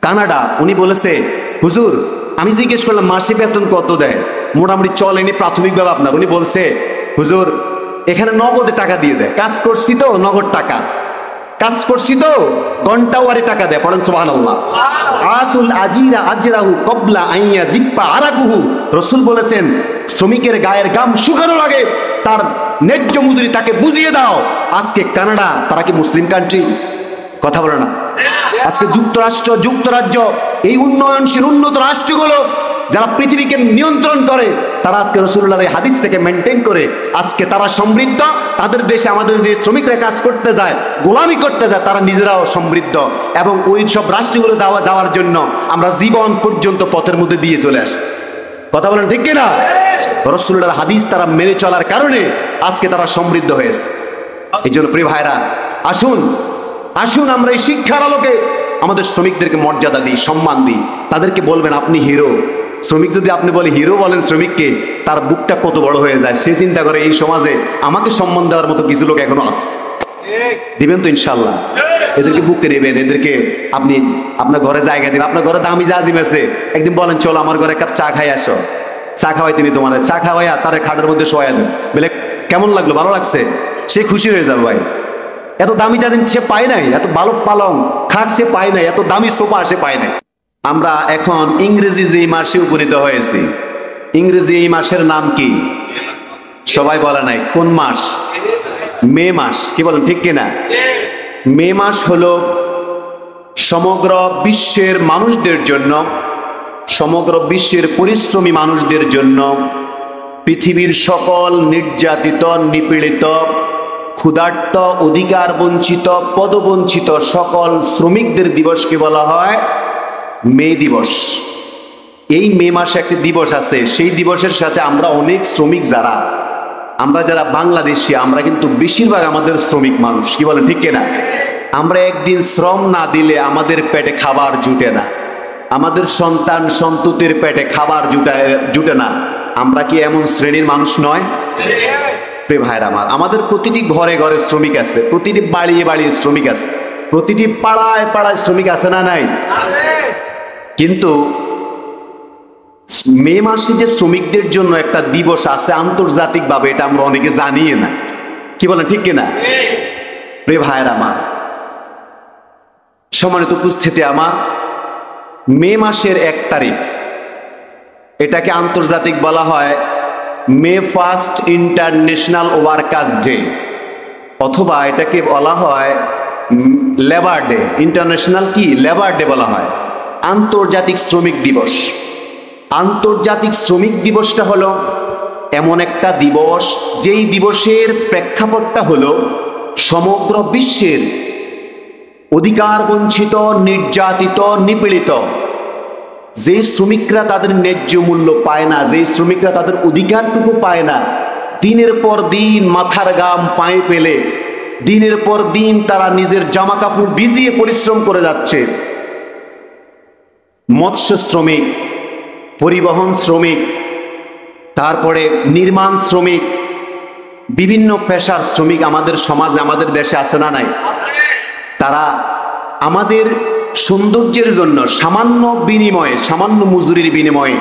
Canada, উনি বলেছে হুজুর আমি জিজ্ঞেস করলাম মাসে বেতন কত দেয়, মোটামুটি চলেনি প্রাথমিকভাবে আপনার। উনি বলছে হুজুর এখানে নগদে টাকা দিয়ে দেয়, কাজ করছি তো নগদ টাকা, কাজ করছি তো ঘন্টাওয়ারি টাকা দেয়। পড়েন সুবহানাল্লাহ। আতুল আজিরা আজরাহু ক্বাবলা আইয়া জিব্বা আরাকুহু, রাসূল বলেছেন শ্রমিকের গায়ের ঘাম শুকানোর আগে তার ন্যায্য মজুরি তাকে বুঝিয়ে দাও। আজকে কানাডা তারা কি মুসলিম কান্ট্রি? কথা বলে না। আজকে যুক্তরাষ্ট্র, যুক্তরাজ্য, এই উন্নয়নশীল উন্নত রাষ্ট্রগুলো যারা পৃথিবীকে নিয়ন্ত্রণ করে, তারা আজকে রাসূলুল্লাহর এই হাদিসটাকে মেনটেন করে আজকে তারা সমৃদ্ধ। তাদের দেশে আমাদের যে শ্রমিকরা কাজ করতে যায়, গোলামি করতে যায়, তারা নিজেরাও সমৃদ্ধ। এবং ওই সব রাষ্ট্রগুলো যাওয়ার জন্য আমরা জীবন পর্যন্ত পথের মধ্যে দিয়ে চলে আসি। কথা বলেন ঠিক কিনা? রাসূলুল্লাহর হাদিস তারা মেনে চলার কারণে আজকে তারা সমৃদ্ধ হয়েছে। এই জন্য প্রিয় ভাইরা, আসুন আসুন আমরা এই শিক্ষার আলোকে আমাদের শ্রমিকদেরকে মর্যাদা দিই, সম্মান দিই। তাদেরকে বলবেন আপনি হিরো। শ্রমিক যদি আপনি বলে হিরো বলেন শ্রমিককে, তার বুকটা কত বড় হয়ে যায়। সে চিন্তা করে এই সমাজে আমাকে সম্মান দেওয়ার মতো কিছু লোক এখনো আছে। দিবেন তো ইনশাল্লাহ? এদেরকে বুকে নেবেন, এদেরকে আপনি আপনার ঘরে জায়গা দিবেন। আপনার ঘরে দামি জাজিম আছে, একদিন বলেন চলো আমার ঘরে এক কাপ চা খাই আসো, চা খাওয়াই তিনি তোমার, চা খাওয়াইয়া তারা খাটের মধ্যে শোয়া দেন, বলে কেমন লাগলো, ভালো লাগছে, সে খুশি হয়ে যাবে। ভাই এত দামি জাজিম সে পায় নাই, এত ভালো পালং খাট সে পায় নাই, এত দামি সোফা সে পায় নাই। আমরা এখন ইংরেজি যে মাসে উপনীত হয়েছি, ইংরেজি এই মাসের নাম কি? সবাই বলে নাই কোন মাস? মে মাস। কি বলেন ঠিক কিনা? মে মাস হলো সমগ্র বিশ্বের মানুষদের জন্য, সমগ্র বিশ্বের পরিশ্রমী মানুষদের জন্য, পৃথিবীর সকল নির্যাতিত, নিপীড়িত, ক্ষুধার্ত, অধিকার বঞ্চিত, পদবঞ্চিত সকল শ্রমিকদের দিবসকে বলা হয় মে দিবস। এই মে মাসে একটি দিবস আছে, সেই দিবসের সাথে আমরা অনেক শ্রমিক আমরা যারা বাংলাদেশি, আমরা কিন্তু বেশিরভাগ আমাদের শ্রমিক মানুষ। কি বলেন ঠিক কিনা? আমরা একদিন শ্রম না দিলে আমাদের পেটে খাবার জুটে না, আমাদের সন্তান সন্ততির পেটে খাবার জুটে না। আমরা কি এমন শ্রেণীর মানুষ নয়? প্রিয় ভাইরা আমার, আমাদের প্রতিটি ঘরে ঘরে শ্রমিক আছে, প্রতিটি বাড়িয়ে বাড়িয়ে শ্রমিক আছে, প্রতিটি পাড়ায় পাড়ায় শ্রমিক আছে না নাই? কিন্তু মে মাসে যে শ্রমিকদের জন্য একটা দিবস আছে আন্তর্জাতিক ভাবে, এটা আমরা অনেকে জানিয়ে না। কি বলেন ঠিক কিনা? প্রিয় ভাইরা আমার, সম্মানিত উপস্থিতি আমার, মে মাসের 1 তারিখ এটাকে আন্তর্জাতিক বলা হয় মে 1 ইন্টারন্যাশনাল ওয়ার্কার্স ডে, অথবা এটাকে বলা হয় লেবার ডে। ইন্টারন্যাশনাল কি? লেবার ডে বলা হয়, আন্তর্জাতিক শ্রমিক দিবস। আন্তর্জাতিক শ্রমিক দিবসটা হলো এমন একটা দিবস, যেই দিবসের প্রেক্ষাপটটা হলো সমগ্র বিশ্বের অধিকার বঞ্চিত, নির্যাতিত, নিপীড়িত যে শ্রমিকরা তাদের ন্যায্য মূল্য পায় না, যে শ্রমিকরা তাদের অধিকারটুকু পায় না, দিনের পর দিন মাথার ঘাম পায়ে পেলে দিনের পর দিন তারা নিজের জামা কাপড় ভিজিয়ে পরিশ্রম করে যাচ্ছে। মৎস্য শ্রমিক, পরিবহন শ্রমিক, তারপরে নির্মাণ শ্রমিক, বিভিন্ন পেশার শ্রমিক আমাদের সমাজে, আমাদের দেশে আছে না নাই? তারা আমাদের সৌন্দর্যের জন্য সামান্য বিনিময়ে, সামান্য মজুরির বিনিময়ে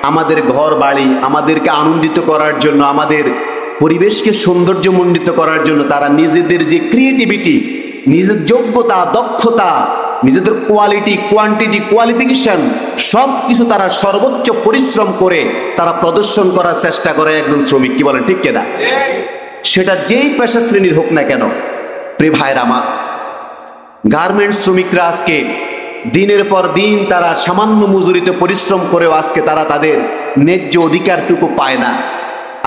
আমাদের ঘর বাড়ি, আমাদেরকে আনন্দিত করার জন্য, আমাদের পরিবেশকে সৌন্দর্যমণ্ডিত করার জন্য তারা নিজেদের যে ক্রিয়েটিভিটি, নিজের যোগ্যতা, দক্ষতা, নিজেদের কোয়ালিটি, কোয়ান্টিটি, কোয়ালিফিকেশন সব কিছু তারা সর্বোচ্চ পরিশ্রম করে তারা প্রদর্শন করার চেষ্টা করে একজন শ্রমিক। কি বলেন ঠিক কিনা? সেটা যেই পেশা শ্রেণীর হোক না কেন। প্রিয় ভাইরা আমার, গার্মেন্টস শ্রমিকরা আজকে দিনের পর দিন তারা সামান্য মজুরিতে পরিশ্রম করেও আজকে তারা তাদের ন্যায্য অধিকারটুকু পায় না।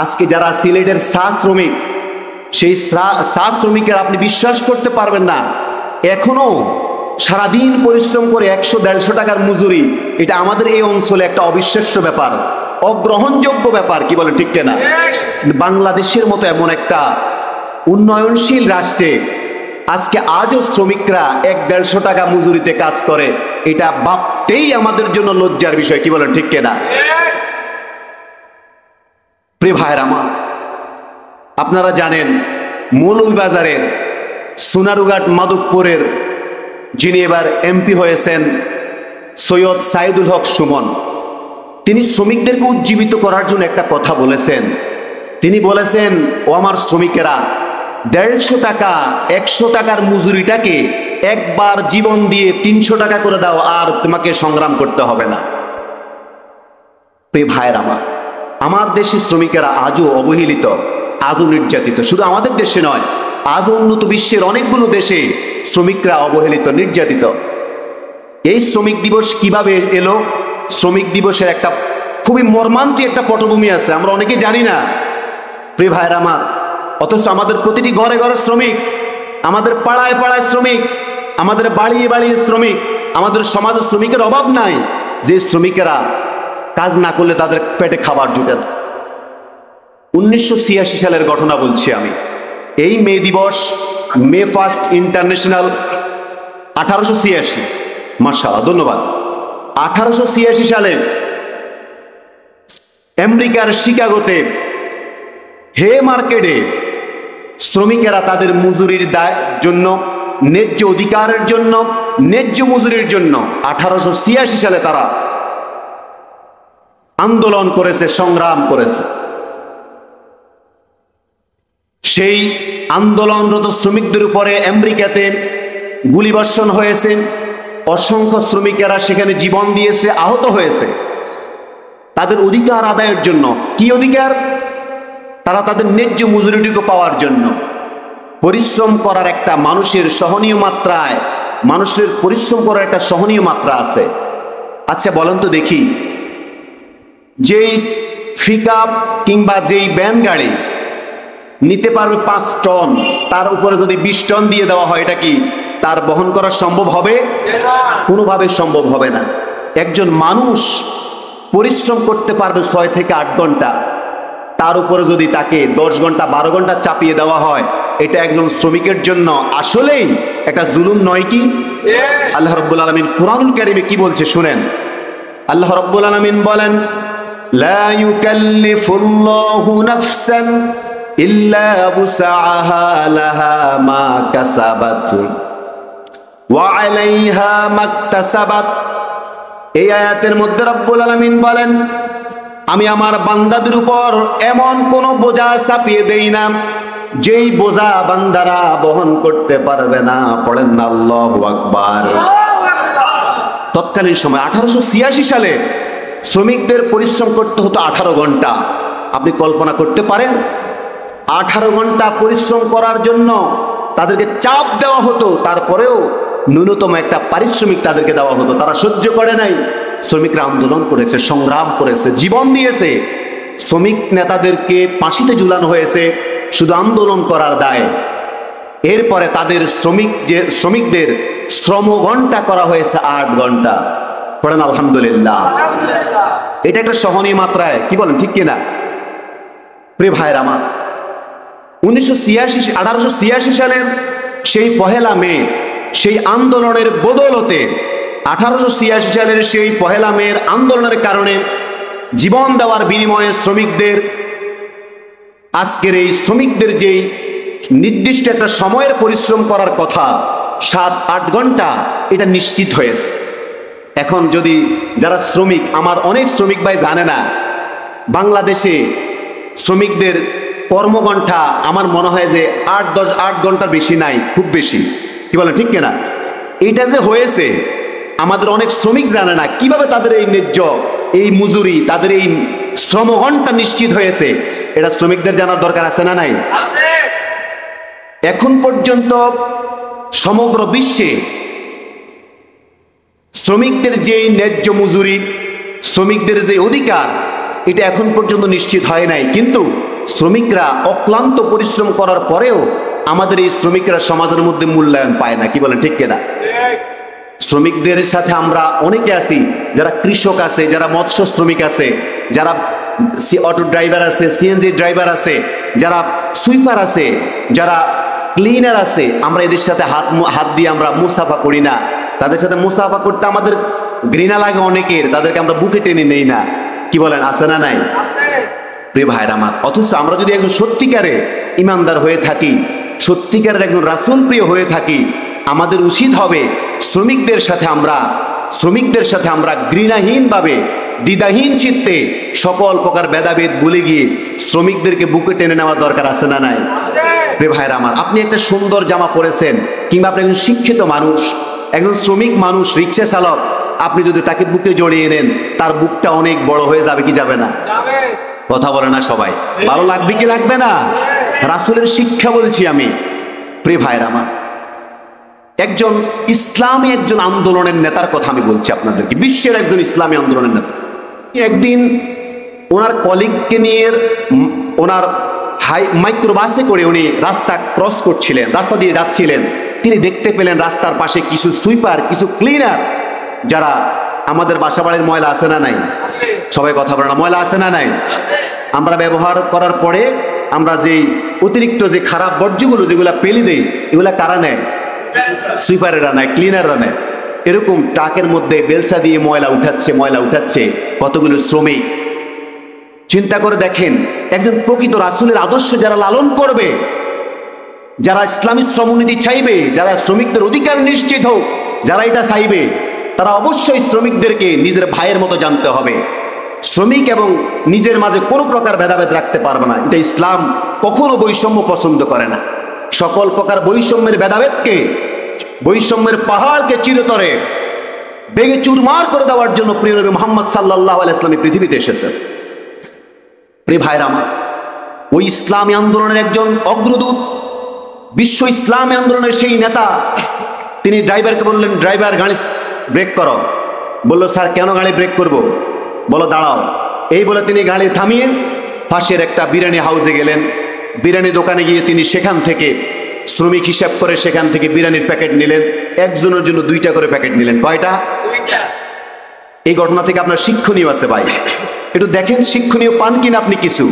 আজকে যারা সিলেটের চা শ্রমিক, সেই চা শ্রমিকের আপনি বিশ্বাস করতে পারবেন না, এখনো সারাদিন পরিশ্রম করে 100-150 টাকার মজুরি, এটা আমাদের এই অঞ্চলে একটা অবিশ্বাস্য ব্যাপার, অগ্রহণযোগ্য ব্যাপার। কি বলে ঠিক কিনা? বাংলাদেশের মতো এমন একটা উন্নয়নশীল রাষ্ট্রে আজকে আজও শ্রমিকরা 100-150 টাকা মজুরিতে কাজ করে, এটা ভাবতেই আমাদের জন্য লজ্জার বিষয়। কি বলেন ঠিক কিনা? প্রিয় ভাইরা আমার, আপনারা জানেন মৌলভীবাজারের সোনারুঘাট মাধবপুরের যিনি এবার এমপি হয়েছেন, সৈয়দ সাইদুল হক সুমন, তিনি শ্রমিকদেরকে উজ্জীবিত করার জন্য একটা কথা বলেছেন। তিনি বলেছেন, ও আমার শ্রমিকেরা, 150 টাকা 100 টাকার মজুরিটাকে একবার জীবন দিয়ে 300 টাকা করে দাও, আর তোমাকে সংগ্রাম করতে হবে না। প্রিয় ভাইয়ের আমার দেশের শ্রমিকেরা আজও অবহেলিত, আজও নির্যাতিত। শুধু আমাদের দেশে নয়, আজও উন্নত বিশ্বের অনেকগুলো দেশে শ্রমিকরা অবহেলিত, নির্যাতিত। এই শ্রমিক দিবস কিভাবে এলো? শ্রমিক দিবসের একটা খুবই মর্মান্তিক একটা পটভূমি আছে, আমরা অনেকে জানি না। প্রিয় ভাইয়ের আমার, অথচ আমাদের প্রতিটি ঘরে ঘরে শ্রমিক, আমাদের পাড়ায় পাড়ায় শ্রমিক, আমাদের বাড়িয়ে বাড়িয়ে শ্রমিক, আমাদের সমাজে শ্রমিকের অভাব নাই। যে শ্রমিকেরা কাজ না করলে তাদের পেটে খাবার জুটে না। 1986 সালের ঘটনা বলছি আমি। এই মে দিবস, মে 1 ইন্টারন্যাশনাল, 1886, মাশাআল্লাহ, ধন্যবাদ। 1886 সালে আমেরিকার শিকাগোতে হে মার্কেটে শ্রমিকেরা তাদের মজুরির জন্য, ন্যায্য অধিকারের জন্য, ন্যায্য মজুরির জন্য 1886 সালে তারা আন্দোলন করেছে, সংগ্রাম করেছে। সেই আন্দোলনরত শ্রমিকদের উপরে আমেরিকাতে গুলিবর্ষণ হয়েছে, অসংখ্য শ্রমিকেরা সেখানে জীবন দিয়েছে, আহত হয়েছে তাদের অধিকার আদায়ের জন্য। কি অধিকার? তারা তাদের ন্যায্য মজুরিটুকু পাওয়ার জন্য। পরিশ্রম করার একটা মানুষের সহনীয় মাত্রায়, মানুষের পরিশ্রম করার একটা সহনীয় মাত্রা আছে। আচ্ছা বলেন তো দেখি, যেই পিকআপ কিংবা যেই ভ্যান গাড়ি নিতে পারবে 5 টন, তার উপরে যদি 20 টন দিয়ে দেওয়া হয়, এটা কি তার বহন করা সম্ভব হবে? কোনোভাবে সম্ভব হবে না। একজন মানুষ পরিশ্রম করতে পারবে 6 থেকে 8 ঘন্টা, তার উপরে যদি তাকে 10 ঘন্টা 12 ঘন্টা চাপিয়ে দেওয়া হয়, এটা একজন শ্রমিকের জন্য আসলেই একটা জুলুম নয় কি? আল্লাহ রাব্বুল আলামিন কুরআনুল কারীমে কি বলছে শুনেন। আল্লাহ রাব্বুল আলামিন বলেন, লা ইউকাল্লিফুল্লাহু নাফসান ইল্লা বুসআহা লাহা মা কাসাবাত ওয়া আলাইহা মাকতাসাবাত। এই আয়াতের মধ্যে রাব্বুল আলামিন বলেন, আমি আমার বান্দাদের উপর এমন কোন বোঝা চাপিয়ে দেই না যেই বোঝা বান্দারা বহন করতে পারবে না। পড়েন না আল্লাহু আকবার। তৎকালীন সময় 1886 সালে শ্রমিকদের পরিশ্রম করতে হতো 18 ঘন্টা। আপনি কল্পনা করতে পারেন? 18 ঘন্টা পরিশ্রম করার জন্য তাদেরকে চাপ দেওয়া হতো, তারপরেও ন্যূনতম একটা পারিশ্রমিক তাদেরকে দেওয়া হতো। তারা সহ্য করে নাই। শ্রমিকরা আন্দোলন করেছে, সংগ্রাম করেছে, জীবন দিয়েছে। শ্রমিক নেতাদেরকে ফাঁসিতে ঝুলানো হয়েছে শুধু আন্দোলন করার দায়ে। এরপরে তাদের শ্রমিকদের শ্রম ঘন্টা করা হয়েছে 8 ঘন্টা। পড়েন আলহামদুলিল্লাহ। এটা একটা সহনীয় মাত্রায়, কি বলেন, ঠিক কিনা? প্রিয় ভাইয়ের আমার, 1886 সালের সেই 1 মে, সেই আন্দোলনের বদৌলতে, 1886 সালের সেই 1 মের আন্দোলনের কারণে জীবন দেওয়ার বিনিময়ে শ্রমিকদের, আজকের এই শ্রমিকদের যেই নির্দিষ্ট একটা সময়ের পরিশ্রম করার কথা 7-8 ঘন্টা, এটা নিশ্চিত হয়েছে। এখন যদি যারা শ্রমিক, আমার অনেক শ্রমিক ভাই জানে না, বাংলাদেশে শ্রমিকদের কর্মঘণ্টা আমার মনে হয় যে 8 ঘন্টার বেশি নাই, খুব বেশি। কি বলেন, ঠিক কিনা? এটা যে হয়েছে আমাদের অনেক শ্রমিক জানে না কিভাবে তাদের এই ন্যায্য, এই মজুরি, তাদের এই শ্রম ঘন্টা নিশ্চিত হয়েছে। এটা শ্রমিকদের জানার দরকার আছে না নাই? এখন পর্যন্ত সমগ্র বিশ্বে শ্রমিকদের যে ন্যায্য মজুরি, শ্রমিকদের যে অধিকার, এটা এখন পর্যন্ত নিশ্চিত হয় নাই। কিন্তু শ্রমিকরা অক্লান্ত পরিশ্রম করার পরেও আমাদের এই শ্রমিকরা সমাজের মধ্যে মূল্যায়ন পায় না। কি বলেন, ঠিক কিনা? শ্রমিকদের সাথে আমরা অনেকে আছি, যারা কৃষক আছে, যারা মৎস্য শ্রমিক আছে, যারা অটো ড্রাইভার আছে, সিএনজি ড্রাইভার আছে, যারা সুইপার আছে, যারা ক্লিনার আছে। আমরা এদের সাথে হাত দিয়ে আমরা মুসাফা করি না। তাদের সাথে মুসাফা করতে আমাদের ঘৃণা লাগে অনেকের, তাদেরকে আমরা বুকে টেনে নেই না। কি বলেন, আছে না নাই? প্রিয় ভাইরা আমার, অথচ আমরা যদি একজন সত্যিকারে ইমানদার হয়ে থাকি, সত্যিকারের একজন রাসূল প্রিয় হয়ে থাকি, আমাদের উচিত হবে শ্রমিকদের সাথে আমরা শ্রমিকদের সাথে আমরা ঘৃণাহীনভাবে দ্বিধাহীন চিত্তে সকল প্রকার ভেদাভেদ ভুলে গিয়ে শ্রমিকদেরকে বুকে টেনে নেওয়ার দরকার আছে না নাই? প্রিয় ভাইরা আমার, আপনি একটা সুন্দর জামা পরেছেন, কিংবা আপনি একজন শিক্ষিত মানুষ, একজন শ্রমিক মানুষ, রিক্সা চালক, আপনি যদি তাকে বুকে জড়িয়ে নেন, তার বুকটা অনেক বড় হয়ে যাবে কি যাবে না? কথা বলে না সবাই? ভালো লাগবে কি লাগবে না? রাসূলের শিক্ষা বলছি আমি। প্রিয় ভাইরা আমার, একজন ইসলামী একজন আন্দোলনের নেতার কথা আমি বলছি আপনাদেরকে, বিশ্বের একজন ইসলামী আন্দোলনের নেতা। একদিন ওনার কলিগকে নিয়ে ওনার মাইক্রোবাসে করে উনি রাস্তা ক্রস করছিলেন, রাস্তা দিয়ে যাচ্ছিলেন। তিনি দেখতে পেলেন রাস্তার পাশে কিছু সুইপার, কিছু ক্লিনার, যারা আমাদের বাসাবাড়ির ময়লা আছে না নাই? সবাই কথা বলে না, ময়লা আছে না নাই? আমরা ব্যবহার করার পরে আমরা যে অতিরিক্ত যে খারাপ বর্জ্যগুলো যেগুলা পেলে দেই, এগুলা কারা নেয়? সুইপারেরা নেয়, ক্লিনাররা নেয়। এরকম ট্রাকের মধ্যে বেলসা দিয়ে ময়লা উঠাচ্ছে কতগুলো শ্রমিক। চিন্তা করে দেখেন, একজন প্রকৃত রাসূলের আদর্শ যারা লালন করবে, যারা ইসলামী শ্রমনীতি চাইবে, যারা শ্রমিকদের অধিকার নিশ্চিত হোক, যারা এটা চাইবে, তারা অবশ্যই শ্রমিকদেরকে নিজের ভাইয়ের মতো জানতে হবে। শ্রমিক এবং নিজের মাঝে কোনো প্রকার ভেদাভেদ রাখতে পারবে না। এটা ইসলাম কখনো বৈষম্য পছন্দ করে না। সকল প্রকার বৈষম্যের ভেদাভেদকে, বৈষম্যের পাহাড়কে চিরতরে ভেঙে চুরমার করে দেওয়ার জন্য প্রিয় নবী মুহাম্মদ সাল্লাল্লাহু আলাইহি ওয়াসাল্লাম পৃথিবীতে এসেছেন। প্রিয় ভাইরা আমার, ওই ইসলামী আন্দোলনের একজন অগ্রদূত, বিশ্ব ইসলামী আন্দোলনের সেই নেতা, তিনি ড্রাইভারকে বললেন, ড্রাইভার গাড়ি ব্রেক করো। বললো, স্যার কেন গাড়ি ব্রেক করব? বলো দাঁড়াও। এই বলে তিনি গাড়ি থামিয়ে পাশের একটা বিরিয়ানি হাউসে গেলেন। বিরিয়ানি দোকানে গিয়ে তিনি সেখান থেকে শ্রমিক হিসাব করে সেখান থেকে বিরিয়ানির প্যাকেট নিলেন। একজনের জন্য 2টা করে প্যাকেট নিলেন। কয়টা? 2টা। এই ঘটনা থেকে আপনার শিক্ষণীয় আছে ভাই, একটু দেখেন শিক্ষণীয় পান কিনা আপনি কিছু।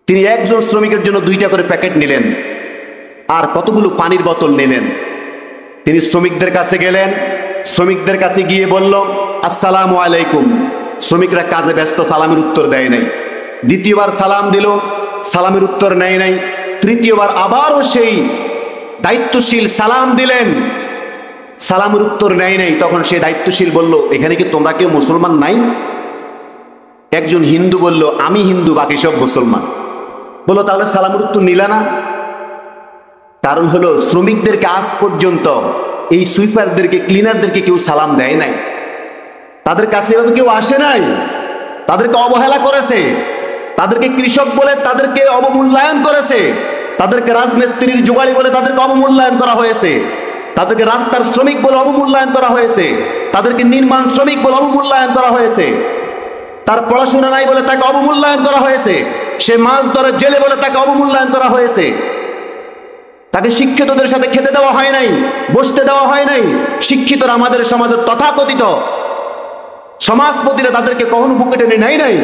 তিনি একজন শ্রমিকের জন্য 2টা করে প্যাকেট নিলেন, আর কতগুলো পানির বোতল নিলেন। তিনি শ্রমিকদের কাছে গেলেন, শ্রমিকদের কাছে গিয়ে বলল, আসসালামু আলাইকুম। শ্রমিকরা কাজে ব্যস্ত, সালামের উত্তর দেয় নাই। দ্বিতীয়বার সালাম দিল, সালামের উত্তর নেয় নাই। তৃতীয়বার আবারও সেই দায়িত্বশীল সালাম দিলেন, সালামের উত্তর নেয় নাই। তখন সেই দায়িত্বশীল বলল, এখানে কি তোমরা কেউ মুসলমান নাই? একজন হিন্দু বলল, আমি হিন্দু, বাকি সব মুসলমান। বললো, তাহলে সালামের উত্তর নিলা না? কারণ হলো, শ্রমিকদেরকে আজ পর্যন্ত, এই সুইপারদেরকে, ক্লিনারদেরকে কেউ সালাম দেয় নাই। তাদের কাছে এভাবে কেউ আসে নাই, তাদেরকে অবহেলা করেছে, তাদেরকে কৃষক বলে তাদেরকে অবমূল্যায়ন করেছে, তাদেরকে রাজমিস্ত্রির জোগাড়ি বলে তাদেরকে অবমূল্যায়ন করা হয়েছে, তাদেরকে রাস্তার শ্রমিক বলে অবমূল্যায়ন করা হয়েছে, তাদেরকে নির্মাণ শ্রমিক বলে অবমূল্যায়ন করা হয়েছে, তার পড়াশোনা নাই বলে তাকে অবমূল্যায়ন করা হয়েছে, সে মাছ ধরে জেলে বলে তাকে অবমূল্যায়ন করা হয়েছে, তাকে শিক্ষিতদের সাথে খেতে দেওয়া হয় নাই, বসতে দেওয়া হয় নাই। শিক্ষিতরা আমাদের সমাজের তথাকথিত সমাজপতিরা তাদেরকে কখনো বুকে টেনে নেয় নাই।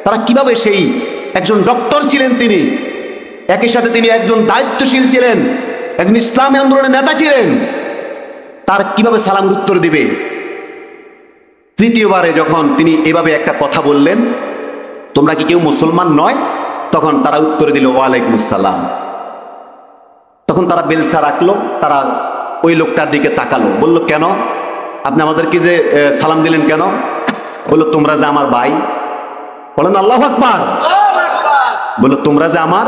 তারা কিভাবে, সেই একজন ডক্টর ছিলেন তিনি, একই সাথে তিনি একজন দায়িত্বশীল ছিলেন, একজন ইসলামী আন্দোলনের নেতা ছিলেন, তার কিভাবে সালামের উত্তর দিবে? তৃতীয়বারে যখন তিনি এভাবে একটা কথা বললেন, তোমরা কি কেউ মুসলমান নয়? তখন তারা উত্তর দিল, ওয়ালাইকুম আসসালাম। তখন তারা বেলসা রাখলো, তারা ওই লোকটার দিকে তাকালো, বলল, কেন আপনি আমাদেরকে যে সালাম দিলেন কেন? বললো, তোমরা যে আমার ভাই। বলেন আল্লাহু আকবার। বললো, তোমরা যে আমার,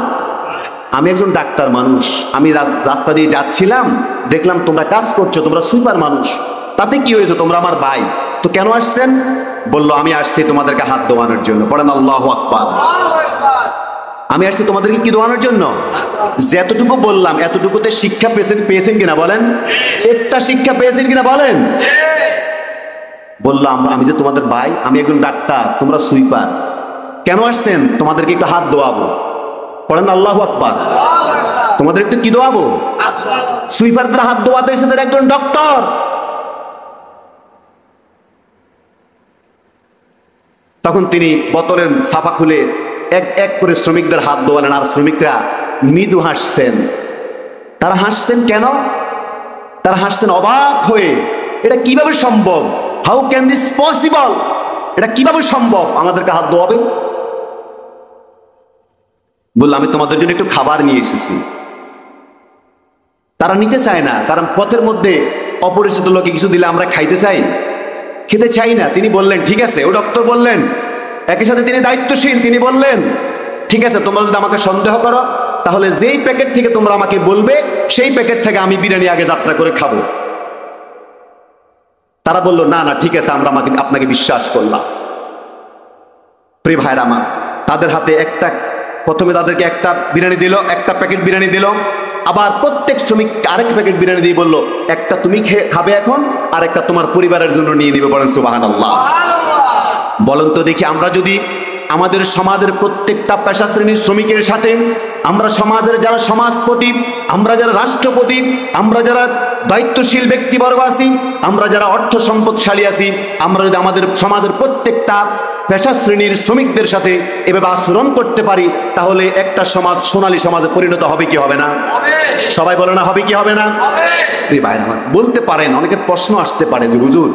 আমি একজন ডাক্তার মানুষ, আমি রাস্তা দিয়ে যাচ্ছিলাম, দেখলাম তোমরা কাজ করছো, তোমরা সুইপার মানুষ, তাতে কি হয়েছে? তোমরা আমার ভাই, তো কেন আসছেন? বললো, আমি আসছি তোমাদেরকে হাত দোয়ানোর জন্য। পড়েন আল্লাহু আকবার। আমি আসছি তোমাদেরকে কি দোয়ানোর জন্য? যতটুকু বললাম এতটুকুতে শিক্ষা পেয়েছেন কিনা বলেন? একটা শিক্ষা পেয়েছেন কিনা বলেন? বললাম, আমি যে তোমাদের ভাই, আমি একজন ডাক্তার, তোমরা সুইপার, কেন আসছেন? তোমাদেরকে একটু হাত দোয়াবো। পড়েন আল্লাহু আকবার। তোমাদের একটু কি দোয়াবো? সুইপারদের হাত দোয়াতে এসেছেন একজন ডক্টর। তখন তিনি বোতলের ছাপা খুলে এক এক করে শ্রমিকদের হাত দোয়ালেন, আর শ্রমিকরা মৃদু হাসছেন। তারা হাসছেন কেন? তারা হাসছেন অবাক হয়ে, এটা কিভাবে সম্ভব? How can this possible? এটা কিভাবে সম্ভব আমাদেরকে হাত দোয়াবে? বললো, আমি তোমাদের জন্য একটু খাবার নিয়ে এসেছি। তারা নিতে চায় না, কারণ পথের মধ্যে অপরিচিত লোকে কিছু দিলে আমরা খাইতে চাই? খেতে চাই না। তিনি বললেন ঠিক আছে। ও ডক্টর বললেন, একই সাথে তিনি দায়িত্বশীল, তিনি বললেন ঠিক আছে, তোমরা যদি আমাকে সন্দেহ করো তাহলে যেই প্যাকেট থেকে তোমরা আমাকে বলবে সেই প্যাকেট থেকে আমি বিরিয়ানি আগে যাত্রা করে খাবো। তারা বলল না না ঠিক আছে, আমরা আপনাকে বিশ্বাস করলাম। প্রিয় ভাইরা আমার, তাদের হাতে প্রথমে তাদেরকে একটা বিরিয়ানি দিল, একটা প্যাকেট বিরিয়ানি দিল। আবার প্রত্যেক শ্রমিক আরেক প্যাকেট বিরিয়ানি দিয়ে বলল, একটা তুমি খাবে এখন, আর একটা তোমার পরিবারের জন্য নিয়ে নিবে। বলেন সুবহানাল্লাহ। বলেন তো দেখি, আমরা যদি আমাদের সমাজের প্রত্যেকটা পেশা শ্রেণীর শ্রমিকের সাথে, আমরা সমাজের যারা সমাজপতি, আমরা যারা রাষ্ট্রপতি, আমরা যারা দায়িত্বশীল ব্যক্তিবর্গ আছি, আমরা যারা অর্থ সম্পদশালী আছি, আমরা যদি আমাদের সমাজের প্রত্যেকটা পেশা শ্রেণীর শ্রমিকদের সাথে এভাবে আচরণ করতে পারি, তাহলে একটা সমাজ সোনালী সমাজে পরিণত হবে কি হবে না? সবাই বলে না হবে কি হবে না? ভাই আমার বলতে পারেন, অনেকের প্রশ্ন আসতে পারে যে হুজুর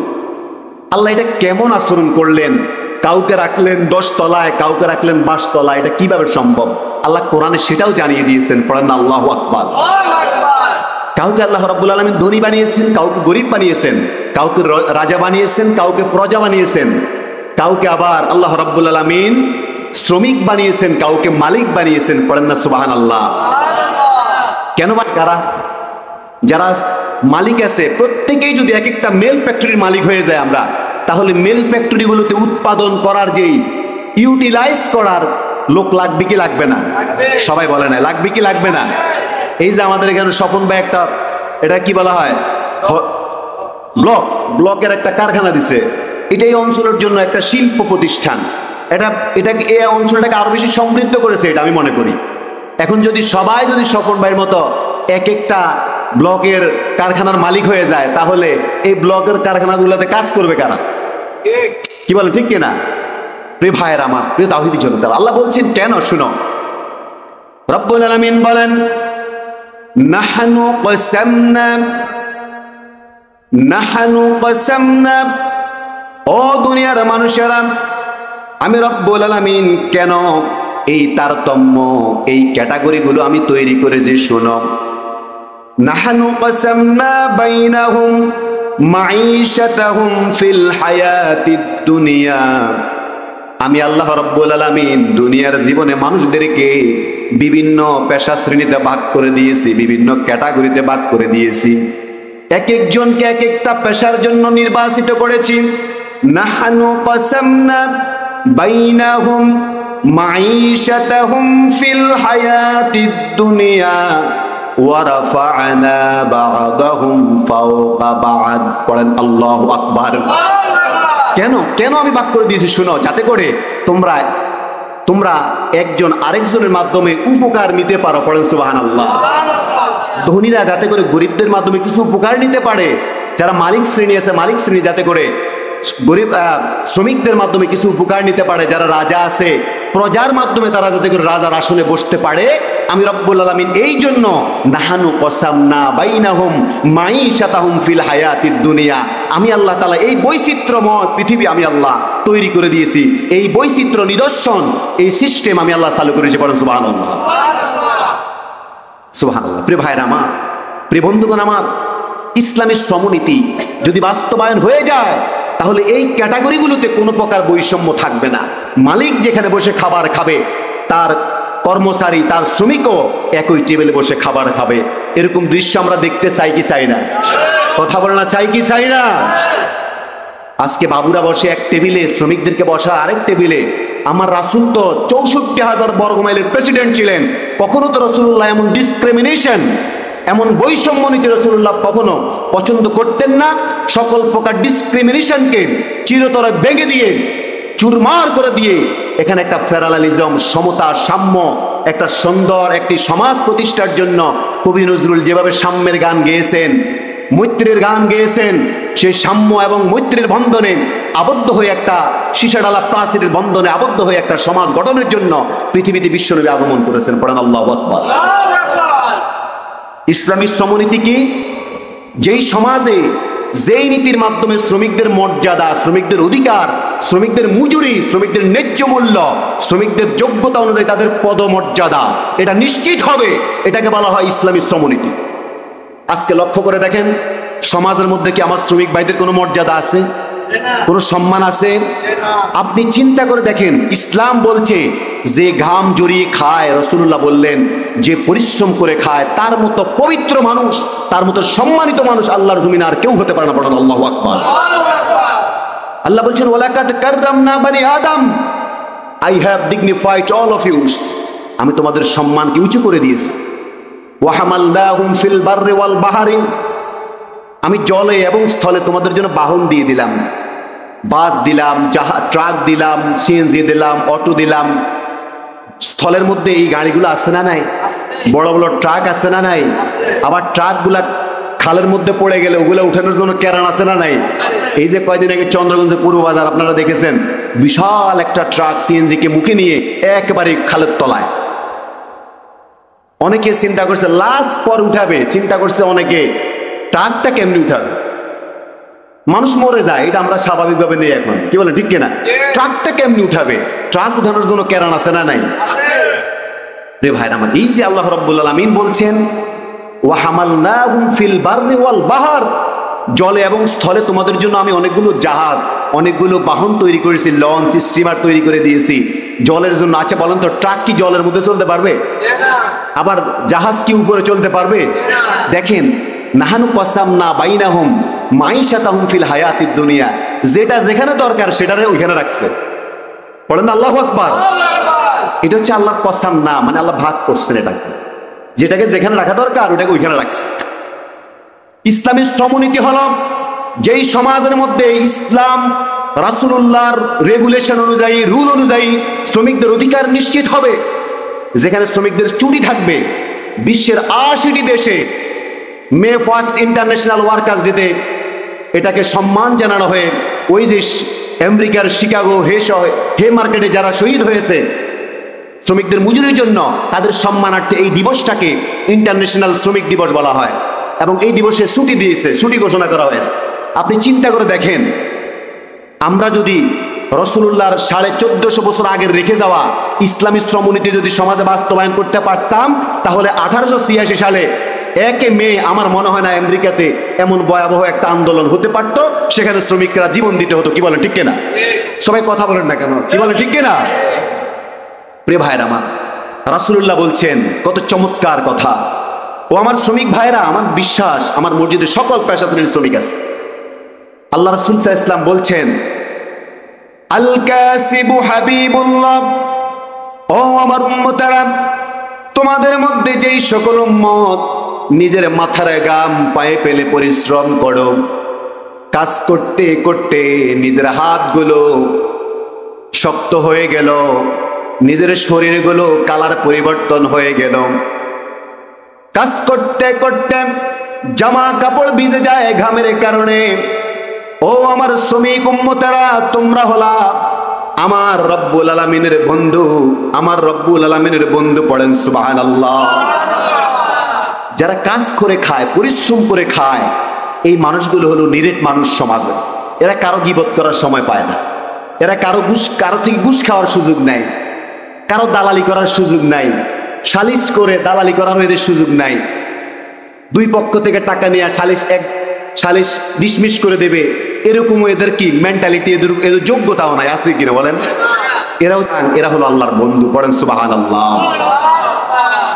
আল্লাহ এটা কেমন আচরণ করলেন? কাউকে রাখলেন 10 তলায়, কাউকে রাখলেন 22 তলায়, এটা কিভাবে সম্ভব? আল্লাহ কোরআনে সেটাও জানিয়ে দিয়েছেন। পড়েন না আল্লাহু আকবার। কাউকে আল্লাহ রাব্বুল আলামিন ধনী বানিয়েছেন, কাউকে গরিব বানিয়েছেন, কাউকে রাজা বানিয়েছেন, কাউকে প্রজা বানিয়েছেন, কাউকে আবার আল্লাহ রাব্বুল আলামিন শ্রমিক বানিয়েছেন, কাউকে মালিক বানিয়েছেন। পড়েন না সুবহানাল্লাহ। কেন? কারা যারা মালিক আছে প্রত্যেকেই যদি এক একটা মেল ফ্যাক্টরির মালিক হয়ে যায় আমরা, তাহলে মেল ফ্যাক্টরিগুলোতে উৎপাদন করার যেই ইউটিলাইজ করার লোক লাগবে কি লাগবে না? সবাই বলে না লাগবে কি লাগবে না? এই যে আমাদের এখানে স্বপন ভাই একটা, এটা কি বলা হয়, ব্লকের একটা কারখানা দিছে। এটা এই অঞ্চলের জন্য একটা শিল্প প্রতিষ্ঠান। এটাকে এই অঞ্চলটাকে আরো বেশি সমৃদ্ধ করেছে, এটা আমি মনে করি। এখন যদি সবাই যদি স্বপন ভাইয়ের মতো এক একটা ব্লকের কারখানার মালিক হয়ে যায়, তাহলে এই ব্লকের কারখানাগুলোতে কাজ করবে কারা? কি বলে ঠিক কিনা? প্রিয় ভাইয়ের আমার, প্রিয় তাওহীদি জনতা, আল্লাহ বলছেন কেন? শুনো, রব্বুল আলামিন বলেন নাহনু কসামনা, ও দুনিয়ার মানুষেরা, আমি রব্বুল আলামিন কেন এই তারতম্য, এই ক্যাটাগরিগুলো আমি তৈরি করেছি? শোনো, নাহনু কসামনা বাইনাহুম মাঈশাতাহুম ফিল হায়াতিদ দুনিয়া, আমি আল্লাহ রাব্বুল আলামিন দুনিয়ার জীবনে মানুষদেরকে বিভিন্ন পেশা শ্রেণীতে ভাগ করে দিয়েছি, বিভিন্ন ক্যাটাগরিতে ভাগ করে দিয়েছি, এক একজনকে এক একটা পেশার জন্য নির্বাচিত করেছি। নাহনু কসামনা বাইনাহুম মাঈশাতাহুম ফিল হায়াতিদ দুনিয়া ওয়া রাফা'না বা'দাহুম ফাওকা বা'দ। পড়েন আল্লাহু আকবার। কেন আমি ভাগ করে দিয়েছি? শুনো, যাতে করে তোমরা একজন আরেকজনের মাধ্যমে উপকার নিতে পারো। পড়েন সুবহানাল্লাহ। ধনীরা যাতে করে গরিবদের মাধ্যমে কিছু উপকার নিতে পারে, যারা মালিক শ্রেণী আছে মালিক শ্রেণী যাতে করে গরিব শ্রমিকদের মাধ্যমে কিছু উপকার নিতে পারে, যারা রাজা আছে প্রজার মাধ্যমে তারা যাতে করে রাজার আসনে বসতে পারে। আমি রব্বুল আলামিন এই জন্য নাহানু কসামনা বাইনাহুম মাঈশাতাহুম ফিল হায়াতিদ দুনিয়া, আমি আল্লাহ তাআলা এই বৈচিত্র্যময় পৃথিবী আমি আল্লাহ তৈরি করে দিয়েছি। এই বৈচিত্র্য নিদর্শন, এই সিস্টেম আমি আল্লাহ চালু করেছি। বলেন সুবহানাল্লাহ। সুবহানাল্লাহ। প্রিয় ভাইরা আমার, প্রিয় বন্ধুগণ আমার, ইসলামী শ্রমনীতি যদি বাস্তবায়ন হয়ে যায়, তাহলে এই ক্যাটাগরিগুলোতে কোনো প্রকার বৈষম্য থাকবে না। মালিক যেখানে বসে খাবার খাবে, তার কর্মচারী তার শ্রমিকও একই টেবিলে বসে খাবার খাবে। এরকম দৃশ্য আমরা দেখতে চাই কি চাই না? কথা বলে না, চাই কি চাই না? আজকে বাবুরা বসে এক টেবিলে, শ্রমিকদেরকে বসা আরেক টেবিলে। আমার রাসূল তো 64,000 বর্গমাইলের প্রেসিডেন্ট ছিলেন। কখনো তো রাসূলুল্লাহ এমন ডিসক্রিমিনেশন, এমন বৈষম্য নীতি রাসূলুল্লাহ কখনো পছন্দ করতেন না। সকল প্রকার ডিসক্রিমিনেশনকে চিরতরে ভেঙে দিয়ে, চুরমার করে দিয়ে এখানে একটা ফেডারালিজম, সমতা, সাম্য, একটা সুন্দর একটি সমাজ প্রতিষ্ঠার জন্য কবি নজরুল যেভাবে সাম্যের গান গেয়েছেন, মৈত্রীর গান গেয়েছেন, সেই সাম্য এবং মৈত্রীর বন্ধনে আবদ্ধ হয়ে একটা সীসাডালা প্রাচীরের বন্ধনে আবদ্ধ হয়ে একটা সমাজ গঠনের জন্য পৃথিবীতে বিশ্বনবী আগমন করেছেন। পড়েন আল্লাহু আকবার। ইসলামী শ্রমনীতি কি? যেই সমাজে যেই নীতির মাধ্যমে শ্রমিকদের মর্যাদা, শ্রমিকদের অধিকার, শ্রমিকদের মজুরি, শ্রমিকদের ন্যায্য মূল্য, শ্রমিকদের যোগ্যতা অনুযায়ী তাদের পদমর্যাদা এটা নিশ্চিত হবে, এটাকে বলা হয় ইসলামী শ্রমনীতি। আজকে লক্ষ্য করে দেখেন, সমাজের মধ্যে কি আমার শ্রমিক ভাইদের কোনো মর্যাদা আছে, কোনো সম্মান আছে? আপনি চিন্তা করে দেখেন, ইসলাম বলছে যে ঘাম জড়িয়ে খায়, রাসূলুল্লাহ বললেন যে পরিশ্রম করে খায়, তার মতো পবিত্র মানুষ, তার মতো সম্মানিত মানুষ আল্লাহর জমিনে আর কেউ হতে পারে না। বলেন আল্লাহু আকবার। আল্লাহ বলছেন ওয়ালাকাদ কাররামনা বানি আদম, I have dignified all of you, আমি তোমাদের সম্মানকে উঁচু করে দিয়েছি। ওয়া হামালনাহুম ফিল বাররি ওয়াল বাহরি, আমি জলে এবং স্থলে তোমাদের জন্য বাহন দিয়ে দিলাম, বাস দিলাম, ট্রাক দিলাম, সিএনজি দিলাম, অটো দিলাম। স্থলের মধ্যে এই গাড়িগুলো আছে না নাই? বড় বড় ট্রাক আছে না নাই? আবার ট্রাকগুলা খালের মধ্যে পড়ে গেলে ওগুলো উঠানোর জন্য ক্যারান আছে না নাই? এই যে কয়দিন আগে চন্দ্রগঞ্জের পূর্ব বাজার আপনারা দেখেছেন, বিশাল একটা ট্রাক সিএনজি কে মুখে নিয়ে একেবারে খালের তলায়। অনেকে চিন্তা করছে লাস্ট পর উঠাবে, চিন্তা করছে অনেকে ট্রাকটা কেমনি উঠাবে, মানুষ মরে যায়, এটা আমরা স্বাভাবিকভাবে নেই এখন, কি বলে ঠিক কিনা? ট্রাকটা কেমনি উঠাবে? ট্রাক উঠানোর জন্য ক্যারান আছে না নাই? রে ভাইরা আমার, এই যে আল্লাহ রাব্বুল আলামিন বলছেন ওয়া হামালনাহুম ফিল বাররি ওয়াল বাহর, জলে এবং স্থলে তোমাদের জন্য আমি অনেকগুলো জাহাজ, অনেকগুলো বাহন তৈরি করেছি, লঞ্চ, স্টিমার তৈরি করে দিয়েছি জলের জন্য। আচ্ছা বলেন তো, ট্রাক কি জলের মধ্যে চলতে পারবে? আবার জাহাজ কি উপরে চলতে পারবে? দেখেন, নাহানু কাসামনা বাইনাহুম মাইশাতাহুম ফিল হায়াতিদ দুনিয়া, যেটা যেখানে দরকার সেটারে ওইখানে রাখছে। বলেন আল্লাহু আকবার। এটা হচ্ছে আল্লাহর কসম না, মানে আল্লাহ ভাগ করছেন এটাকে, যেটাকে যেখানে রাখা দরকার ওটাকে ওইখানে রাখছে। ইসলামী শ্রমনীতি হলো যেই সমাজের মধ্যে ইসলাম রাসূলুল্লাহর রেগুলেশন অনুযায়ী, রুল অনুযায়ী শ্রমিকদের অধিকার নিশ্চিত হবে, যেখানে শ্রমিকদের ছুটি থাকবে। বিশ্বের ৮০টি দেশে মে 1 ইন্টারন্যাশনাল ওয়ার্কার্স ডেতে এটাকে সম্মান জানানো হয়ে, ওই যে আমেরিকার শিকাগো হে মার্কেটে যারা শহীদ হয়েছে শ্রমিকদের মজুরির জন্য, তাদের সম্মানার্থে এই দিবসটাকে ইন্টারন্যাশনাল শ্রমিক দিবস বলা হয় এবং এই দিবসে ছুটি দিয়েছে, ছুটি ঘোষণা করা হয়েছে। আপনি চিন্তা করে দেখেন, আমরা যদি রাসূলুল্লাহর 1450 বছর আগের রেখে যাওয়া ইসলামী শ্রমনীতি যদি সমাজে বাস্তবায়ন করতে পারতাম, তাহলে 1886 সালে 1 মে আমার মনে হয় না আমেরিকাতে এমন ভয়াবহ একটা আন্দোলন হতে পারত, সেখানে শ্রমিকরা জীবন দিতে হতো। কি বলেন ঠিক কিনা? সবাই কথা বলেন না কেন? কি বলেন ঠিক কিনা? প্রিয় ভাইরা আমার, রাসূলুল্লাহ বলছেন কত চমৎকার কথা। ও আমার শ্রমিক ভাইরা, আমার বিশ্বাস আমার মসজিদে সকল পেশা শ্রেণীর শ্রমিক আছে। আল্লাহ রাসূল সাল্লাল্লাহু আলাইহি ওয়াসাল্লাম বলছেন আল কাসিবু হাবিবুল্লাহ, ও আমার উম্মতেরা, তোমাদের মধ্যে যেই সকল উম্মত নিজের মাথার ঘাম পায়ে ফেলে পরিশ্রম করো, কাজ করতে করতে নিজের হাতগুলো শক্ত হয়ে গেল, নিজের শরীরগুলো কালার পরিবর্তন হয়ে গেল, কাজ করতে করতে জামা কাপড় ভিজে যায় ঘামের কারণে, ও আমার শ্রমিক উম্মতেরা, তোমরা হলা আমার রব্বুল আলামিনের বন্ধু, আমার রব্বুল আলামিনের বন্ধু। পড়েন সুবহানাল্লাহ। যারা কাজ করে খায়, পরিশ্রম করে খায়, এই মানুষগুলো হলো নিরেট মানুষ সমাজে। এরা কারো গীবত করার সময় পায় না, এরা কারো থেকে ঘুষ খাওয়ার সুযোগ নাই, কারো দালালি করার সুযোগ নাই, সালিশ করে দালালি করার এদের সুযোগ নাই। দুই পক্ষ থেকে টাকা নিয়ে সালিশ ডিসমিস করে দেবে, এরকম এদের কি মেন্টালিটি, এদের যোগ্যতাও নাই, আছে কিনা বলেন? এরা হলো আল্লাহর বন্ধু। পড়েন সুবহানাল্লাহ।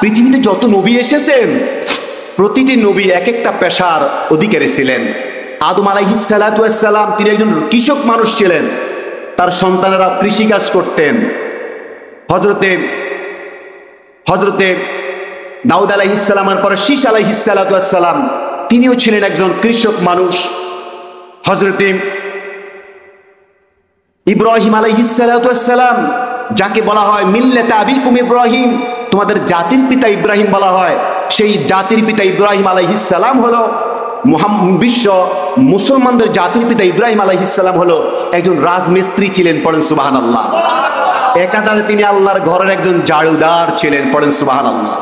পৃথিবীতে যত নবী এসেছেন, প্রতিটি নবী এক একটা পেশার অধিকারী ছিলেন। আদম আলাইহিস সালাতু ওয়াস সালাম, তিনি একজন কৃষক মানুষ ছিলেন, তার সন্তানেরা কৃষিকাজ করতেন। হযরতে দাউদ আলাইহিস সালামের পরে শীশ আলাইহিস সালাতু ওয়াস সালাম, তিনিও ছিলেন একজন কৃষক মানুষ। হযরতে ইব্রাহিম আলাইহিস সালাতু ওয়াস সালাম, যাকে বলা হয় মিল্লাতে আবিকুম ইব্রাহিম, তোমাদের জাতির পিতা ইব্রাহিম বলা হয়, সেই জাতির পিতা ইব্রাহিম আলাইহিস সালাম হলো বিশ্ব মুসলমানদের জাতির পিতা ইব্রাহিম আলাইহিস সালাম হলো একজন রাজমিস্ত্রি ছিলেন। পড়েন সুবহানাল্লাহ। একাধারে তিনি আল্লাহর ঘরের একজন জাড়ুদার ছিলেন। পড়েন সুবহানাল্লাহ।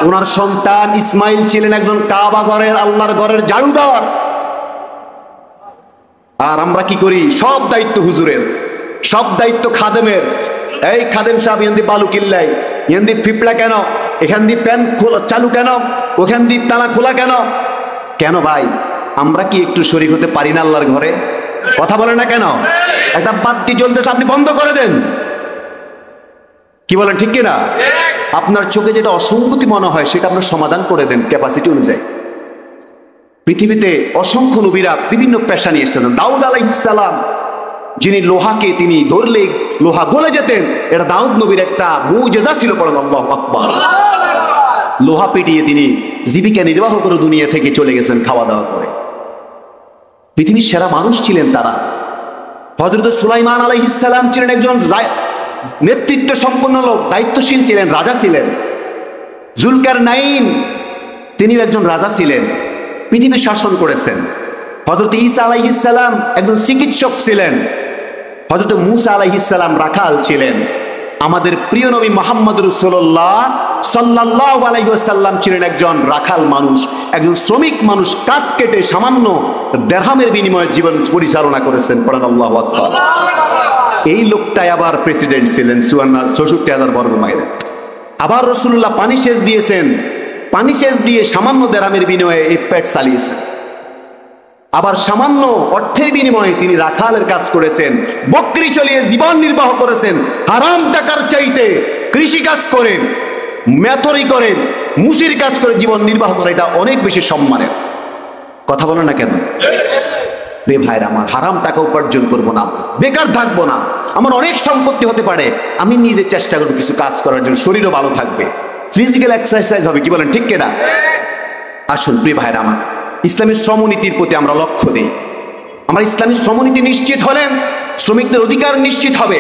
ওনার সন্তান ইসমাইল ছিলেন একজন কাবা ঘরের, আল্লাহর ঘরের জাড়ুদার। আর আমরা কি করি? সব দায়িত্ব হুজুরের, সব দায়িত্ব খাদেমের। এই খাদেম সাহেব, ইয়ান্দি বালু কিল্লাই, ইয়ান্দি ফিপলা কেন, এখান দিয়ে প্যান চালু কেন, ওখান দিয়ে তালা খোলা কেন? কেন ভাই? আমরা কি একটু শরীক হতে পারি না আল্লাহর ঘরে? কথা বলে না কেন? একটা বাতি জ্বলতেছে, আপনি বন্ধ করে দেন। কি বলেন, ঠিক কিনা? আপনার চোখে যেটা অসঙ্গতি মনে হয় সেটা আপনার সমাধান করে দেন ক্যাপাসিটি অনুযায়ী। পৃথিবীতে অসংখ্য নবীরা বিভিন্ন পেশা নিয়ে এসেছেন। দাউদ আলাইহিস সালাম, যিনি লোহাকে তিনি ধরলে লোহা গলে যেতেন, এটা দাউদ নবীর একটা মুজিজা ছিল। পড়েন আল্লাহু আকবার। লোহা পিটিয়ে তিনি জীবিকা নির্বাহ করে দুনিয়া থেকে চলে গেছেন খাওয়া দাওয়া করে। পৃথিবীর সেরা মানুষ ছিলেন তারা। হযরত সুলাইমান আলাইহিস সালাম ছিলেন একজন নেতৃত্ব সম্পন্ন লোক, দায়িত্বশীল ছিলেন, রাজা ছিলেন। জুলকারনাইন, তিনি একজন রাজা ছিলেন, পৃথিবী শাসন করেছেন। হযরত ঈসা আলাইহিস সালাম একজন চিকিৎসক ছিলেন। হযরত মূসা আলাইহিস সালাম রাখাল ছিলেন। আমাদের প্রিয় নবী মুহাম্মদ রাসূলুল্লাহ সাল্লাল্লাহু আলাইহি ওয়াসাল্লাম ছিলেন একজন রাখাল মানুষ, একজন শ্রমিক মানুষ। কাঠ কেটে সামান্য দিরহামের বিনিময়ে জীবন পরিচালনা করেছেন। পড়েন আল্লাহু আকবার। এই লোকটাই আবার প্রেসিডেন্ট ছিলেন ৬৪,০০০ বর্গ মাইলে। আবার রাসূলুল্লাহ পানি সেচ দিয়েছেন, পানি সেচ দিয়ে সামান্য দিরহামের বিনিময়ে এই পেট চালিয়েছেন। আবার সামান্য অর্থের বিনিময়ে তিনি রাখালের কাজ করেছেন, বকরি চলিয়ে জীবন নির্বাহ করেছেন। হারাম টাকার চাইতে কৃষি কাজ করেন, মেতরি করেন, মুসির কাজ করে জীবন নির্বাহ করে, এটা অনেক বেশি সম্মানের। কথা বলে না কেন? রে ভাইরা আমার, হারাম টাকা উপার্জন করবো না, বেকার থাকবো না। আমার অনেক সম্পত্তি হতে পারে, আমি নিজে চেষ্টা করবো কিছু কাজ করার জন্য, শরীরও ভালো থাকবে, ফিজিক্যাল এক্সারসাইজ হবে। কি বলেন, ঠিক কিনা? আসুন প্রিয় ভাইরা আমার, ইসলামী শ্রমনীতির প্রতি আমরা লক্ষ্য দিই। আমরা ইসলামী শ্রমনীতি নিশ্চিত হলে শ্রমিকদের অধিকার নিশ্চিত হবে।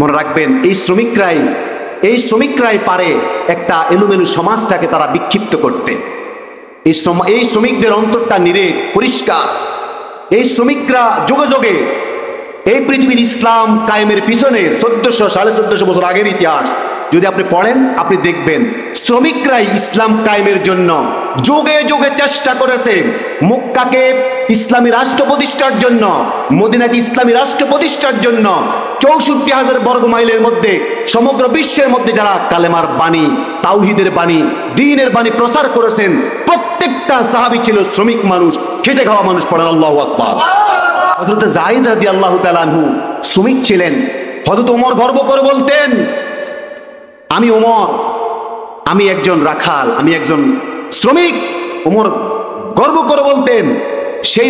মনে রাখবেন, এই শ্রমিকরাই পারে একটা এলোমেলো সমাজটাকে তারা বিক্ষিপ্ত করতে। এই শ্রমিকদের অন্তরটা নিরেট, পরিষ্কার। এই শ্রমিকরা যোগে যোগে এই পৃথিবীর ইসলাম কায়েমের পিছনে ১৪০০ বছর আগের ইতিহাস যদি আপনি পড়েন, আপনি দেখবেন শ্রমিকরাই ইসলাম কায়েমের জন্য যোগে যোগে চেষ্টা করেছে। মক্কাকে ইসলামী রাষ্ট্র প্রতিষ্ঠার জন্য, মদিনাকে ইসলামী রাষ্ট্র প্রতিষ্ঠার জন্য ৬৪,০০০ বর্গ মাইলের মধ্যে সমগ্র বিশ্বের মধ্যে যারা কালেমার বাণী, তাওহীদের বাণী, দ্বীনের বাণী প্রচার করেছেন, প্রত্যেকটা সাহাবী ছিল শ্রমিক মানুষ, খেটে খাওয়া মানুষ। পড়েন আল্লাহু আকবার। হযরত যায়েদ রাদিয়াল্লাহু তাআলা আনহু শ্রমিক ছিলেন। হযরত ওমর গর্ব করে বলতেন, আমি ওমর, আমি একজন রাখাল, আমি একজন শ্রমিক। ওমর গর্ব করে বলতেন। সেই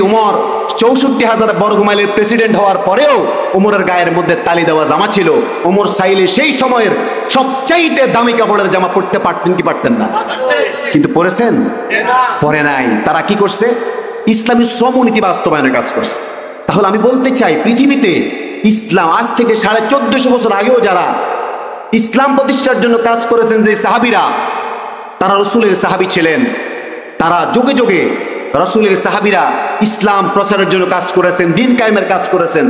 ওমর ৬৪,০০০ বর্গ মাইলের প্রেসিডেন্ট হওয়ার পরেও ওমরের গায়ের মধ্যে তালি দেওয়া জামা ছিল। ওমর চাইলে সেই সময়ের সবচাইতে দামি কাপড়ের জামা পরতে পারতেন কি পারতেন না? কিন্তু পরেছেন? পরে নাই। তারা কি করছে? ইসলামী শ্রমনীতি বাস্তবায়নের কাজ করছে। তাহলে আমি বলতে চাই, পৃথিবীতে ইসলাম আজ থেকে ১৪৫০ বছর আগেও যারা ইসলাম প্রতিষ্ঠার জন্য কাজ করেছেন, যে সাহাবীরা, তারা রাসূলের সাহাবী ছিলেন। তারা যোগে যোগে রাসূলের সাহাবীরা ইসলাম প্রচারের জন্য কাজ করেছেন, দ্বীন কায়েমের কাজ করেছেন।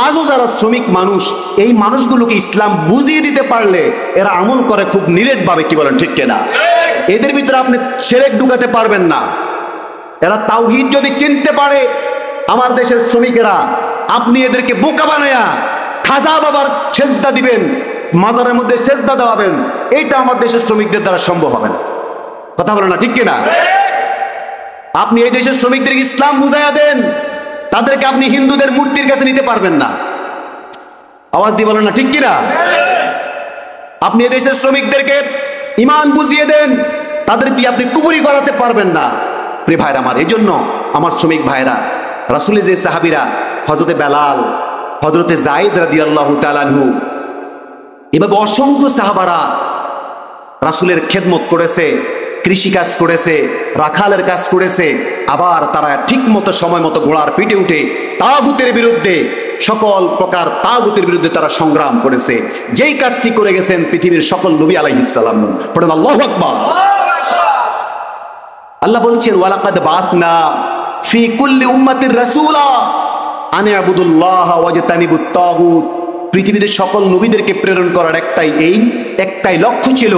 আজও যারা শ্রমিক মানুষ, এই মানুষগুলোকে ইসলাম বুঝিয়ে দিতে পারলে এরা আমল করে খুব নিরেটভাবে। কি বলেন, ঠিক কিনা? এদের ভিতরে আপনি শিরক ঢুকাতে পারবেন না। এরা তাওহীদ যদি চিনতে পারে, আমার দেশের শ্রমিকেরা, আপনি এদেরকে বোকা বানায়া খাজা বাবার সেজদা দিবেন, মাজারের মধ্যে সেজদা দেওয়াবেন, এইটা আমার দেশের শ্রমিকদের দ্বারা সম্ভব হবে না। কথা বলেন না, ঠিক কিনা? আপনি এই দেশের শ্রমিকদের ইসলাম বুঝাইয়া দেন, তাদেরকে আপনি হিন্দুদের মূর্তির কাছে নিতে পারবেন না। আওয়াজ দিয়ে বলেন না, ঠিক কিনা? আপনি এই দেশের শ্রমিকদেরকে ঈমান বুঝিয়ে দেন, তাদেরকে আপনি কুফরি করাতে পারবেন না। প্রিয় ভাইরা আমার, এই জন্য আমার শ্রমিক ভাইরা, রাসূলের যে সাহাবীরা, হযরতে বেলাল, হযরতে যায়েদ রাদিয়াল্লাহু তাআলা আনহু, এভাবে অসংখ্য সাহাবারা রাসূলের খেদমত করেছে, কৃষিকাজ করেছে, রাখালের কাজ করেছে। আবার তারা ঠিক মতো সময় মতো ঘোড়ার পিঠে উঠে তাগুতের বিরুদ্ধে, সকল প্রকার তাগুতের বিরুদ্ধে তারা সংগ্রাম করেছে। যেই কাজটি করে গেছেন পৃথিবীর সকল নবী আলাইহিস সালাম। পড়েন আল্লাহু আকবার। আল্লাহ বলছেন, ওয়ালাকাদ বাসনা ফি কুল্লি উম্মাতির রাসূলা আন ইবুদুল্লাহ ওয়াজতানিবুত তাগুত। পৃথিবীতে সকল নবীদেরকে প্রেরণ করার একটাই লক্ষ্য ছিল।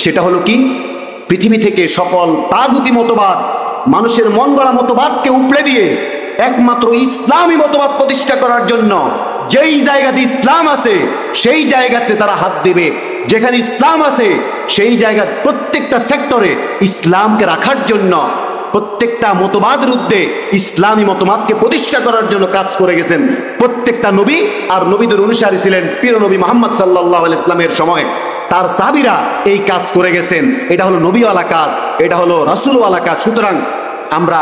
সেটা হলো কি? পৃথিবী থেকে সকল তাগুতি মতবাদ, মানুষের মন গড়া মতবাদকে উপড়ে দিয়ে একমাত্র ইসলামী মতবাদ প্রতিষ্ঠা করার জন্য যেই জায়গাতে ইসলাম আছে সেই জায়গাতে তারা হাত দেবে। যেখানে ইসলাম আছে সেই জায়গা প্রত্যেকটা সেক্টরে ইসলামকে রাখার জন্য প্রত্যেকটা মতবাদের ঊর্ধ্বে ইসলামী মতবাদকে প্রতিষ্ঠা করার জন্য কাজ করে গেছেন প্রত্যেকটা নবী আর নবীদের অনুসারী ছিলেন প্রিয় নবী মুহাম্মদ সাল্লাল্লাহু আলাইহি ইসলামের সময় তার সাহাবীরা এই কাজ করে গেছেন। এটা হলো নবীওয়ালা কাজ, এটা হলো রাসূলওয়ালা কাজ। সুতরাং আমরা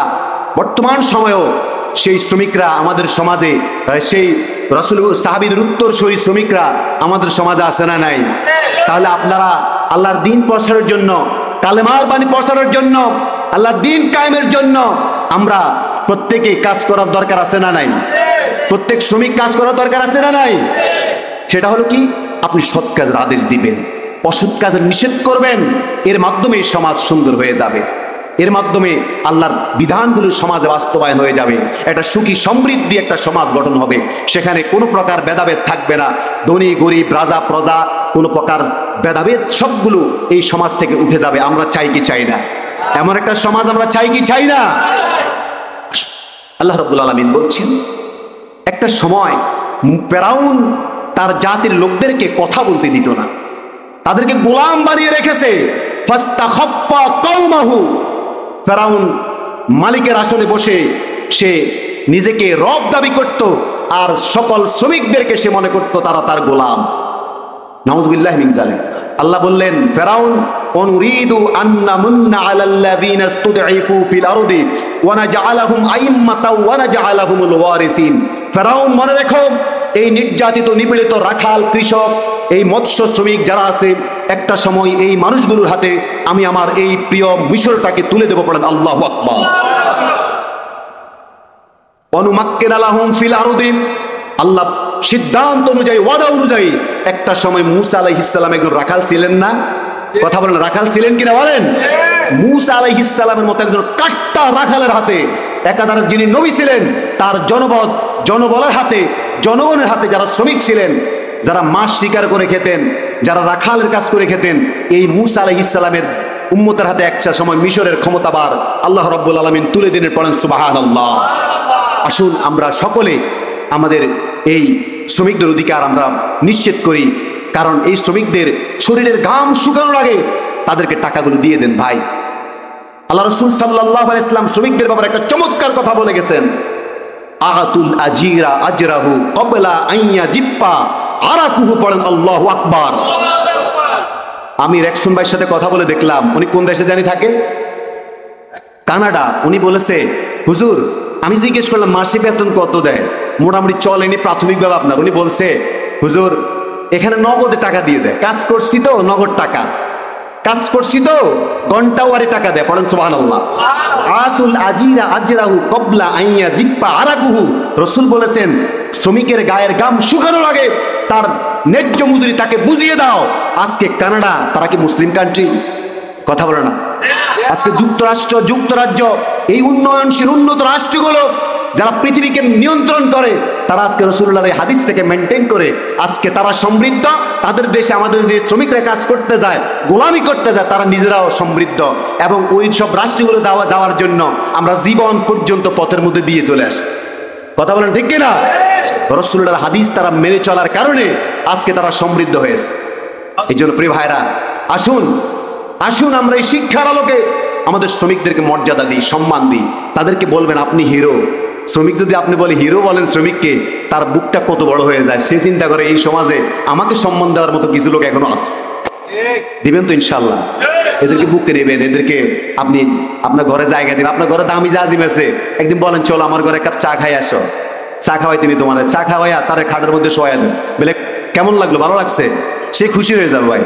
বর্তমান সময়েও সেই শ্রমিকরা আমাদের সমাজে, সেই রাসূল সাহাবীদের উত্তরসূরি শ্রমিকরা আমাদের সমাজে আছে না নাই? তাহলে আপনারা আল্লাহর দ্বীন প্রচারের জন্য, কালেমার বাণী প্রচারের জন্য, আল্লাহর দ্বীন কায়েমের জন্য আমরা প্রত্যেকেই কাজ করার দরকার আছে না নাই? প্রত্যেক শ্রমিক কাজ করার দরকার আছে না নাই? সেটা হলো কি, আপনি সৎ কাজের আদেশ দিবেন, অসৎ কাজের নিষেধ করবেন। এর মাধ্যমে সমাজ সুন্দর হয়ে যাবে, এর মাধ্যমে আল্লাহর বিধানগুলো সমাজে বাস্তবায়ন হয়ে যাবে। একটা সুখী সমৃদ্ধি একটা সমাজ গঠন হবে, সেখানে কোনো প্রকার ভেদাভেদ থাকবে না। ধনী গরিব, রাজা প্রজা, কোনো প্রকার ভেদাভেদ সবগুলো এই সমাজ থেকে উঠে যাবে। আমরা চাই কি চাই না? এমন একটা সমাজ আমরা চাই কি চাই না? আল্লাহ রাব্বুল আলামিন বলছেন, একটা সময় ফেরাউন তার জাতির লোকদেরকে কথা বলতে দিত না, তাদেরকে গোলাম বানিয়ে রেখেছে। ফাস্তাখাফফা কওমাহু, ফেরাউন মালিকের আসনে বসে সে নিজেকে রব দাবি করত, আর সকল শ্রমিকদেরকে সে মনে করত তারা তার গোলাম। নাউযুবিল্লাহি মিন যালিক। আল্লাহ বললেন, ফেরাউন অনুরিদু আন্নামুন্না আলাল্লাযীনা ইসতুদঈফু ফিল আরদি ওয়া নাজআলাহুম আইম্মাতাও ওয়া নাজআলাহুমুল ওয়ারিসিন। ফেরাউন মনে রেখো, এই নির্যাতিত নিপীড়িত রাখাল, কৃষক, এই মৎস্য শ্রমিক যারা আছে, একটা সময় এই মানুষগুলোর হাতে আমি আমার এই প্রিয় মিশরটাকে তুলে দেব। পড়েন আল্লাহু আকবার। অনুমাক্কিনা লাহুম ফিল আরদি, আল্লাহ সিদ্ধান্ত অনুযায়ী, ওয়াদা অনুযায়ী একটা সময় মুসা আলাইহিস সালাম একজন রাখাল ছিলেন না? কথা বলেন, রাখাল ছিলেন কিনা বলেন? মুসা আলাইহিস সালামের মতো একজন কাট্টা রাখালের হাতে, একাধারে যিনি নবী ছিলেন, তার জনবলের হাতে, জনগণের হাতে যারা শ্রমিক ছিলেন, যারা মাছ শিকার করে খেতেন, যারা রাখালের কাজ করে খেতেন, এই মুসা আলাইহিস সালামের উম্মতের হাতে একটা সময় মিশরের ক্ষমতাবার আল্লাহ রাব্বুল আলামিন তুলে দিলেন। পড়েন সুবহানাল্লাহ। আসুন আমরা সকলে আমাদের এই শ্রমিকদের অধিকার আমরা নিশ্চিত করি, কারণ এই শ্রমিকদের শরীরের ঘাম শুকানোর আগে তাদেরকে টাকাগুলো দিয়ে দেন ভাই। আল্লাহ রাসূল সাল্লাল্লাহু আলাইহি ওয়াসাল্লাম শ্রমিকদের ব্যাপারে একটা চমৎকার কথা বলে গেছেন, আতুল আজিরা আজরাহু ক্বাবলা আইয়া জিপ্পা আরাকুহু। পড়েন আল্লাহু আকবার। আমি রেকসন ভাইয়ের সাথে কথা বলে দেখলাম, উনি কোন দেশে জানি থাকে, কানাডা। উনি বলেছে, হুজুর আমি জিজ্ঞেস করলাম মাসিক বেতন কত দেয়, মোটামুটি চলেনি প্রাথমিকভাবে আপনার। উনি বলছে, হুজুর এখানে নগদে টাকা দিয়ে দেয়, কাজ করছি তো নগদ টাকা, কাজ করছি তো ঘন্টা ওয়ারি টাকা দেয়। পড়েন সুবহানাল্লাহ। আতুল আজিরা আজরাহু ক্বাবলা আইয়া জিপ্পা আরাকুহু। রাসূল বলেছেন, শ্রমিকের গায়ের ঘাম শুকানোর আগে তার ন্যায্য মজুরি তাকে বুঝিয়ে দাও। আজকে কানাডা, তারা কি মুসলিম কান্ট্রি? কথা বলে না? আজকে যুক্তরাষ্ট্র, যুক্তরাজ্য, এই উন্নয়নশীল উন্নত রাষ্ট্রগুলো যারা পৃথিবীকে নিয়ন্ত্রণ করে, তারা আজকে রাসূলুল্লাহর এই হাদিসটাকে মেনটেন করে আজকে তারা সমৃদ্ধ। তাদের দেশে আমাদের যে শ্রমিকরা কাজ করতে যায়, গোলামি করতে যায়, তারা নিজেরাও সমৃদ্ধ। এবং ওই সব রাষ্ট্রগুলো যাওয়ার জন্য আমরা জীবন পর্যন্ত পথের মধ্যে দিয়ে চলে আসি। কথা বলেন ঠিক কিনা? রাসূলুল্লাহর হাদিস তারা মেনে চলার কারণে আজকে তারা সমৃদ্ধ হয়েছে। এই জন্য প্রিয় ভাইরা, আসুন আসুন আমরা এই শিক্ষার আলোকে আমাদের শ্রমিকদেরকে মর্যাদা দিই, সম্মান দিই। তাদেরকে বলবেন আপনি হিরো। শ্রমিক যদি আপনি বলে হিরো বলেন শ্রমিককে, তার বুকটা কত বড় হয়ে যায়। সে চিন্তা করে এই সমাজে আমাকে সম্মান দেওয়ার মতো কিছু লোক এখনো আছে। দিবেন তো ইনশাল্লাহ? এদেরকে বুকে নেবেন, এদেরকে আপনি আপনার ঘরে জায়গা দিবেন। আপনার ঘরে দামি জাজিম আছে, একদিন বলেন চলো আমার ঘরে এক কাপ চা খাই আসো। চা খাওয়াই তিনি তোমার, চা খাওয়াইয়া তারা খাটের মধ্যে শোয়া দেন। বলে কেমন লাগলো, ভালো লাগছে? সে খুশি হয়ে যাবে ভাই।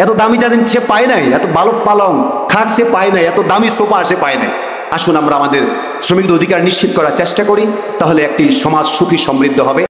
এত দামি জাজিম সে পায় নাই, এত ভালো পালং খাট সে পায় নাই, এত দামি সোফা সে পায় নাই। আসুন আমরা আমাদের শ্রমিকদের অধিকার নিশ্চিত করার চেষ্টা করি, তাহলে একটি সমাজ সুখী সমৃদ্ধ হবে।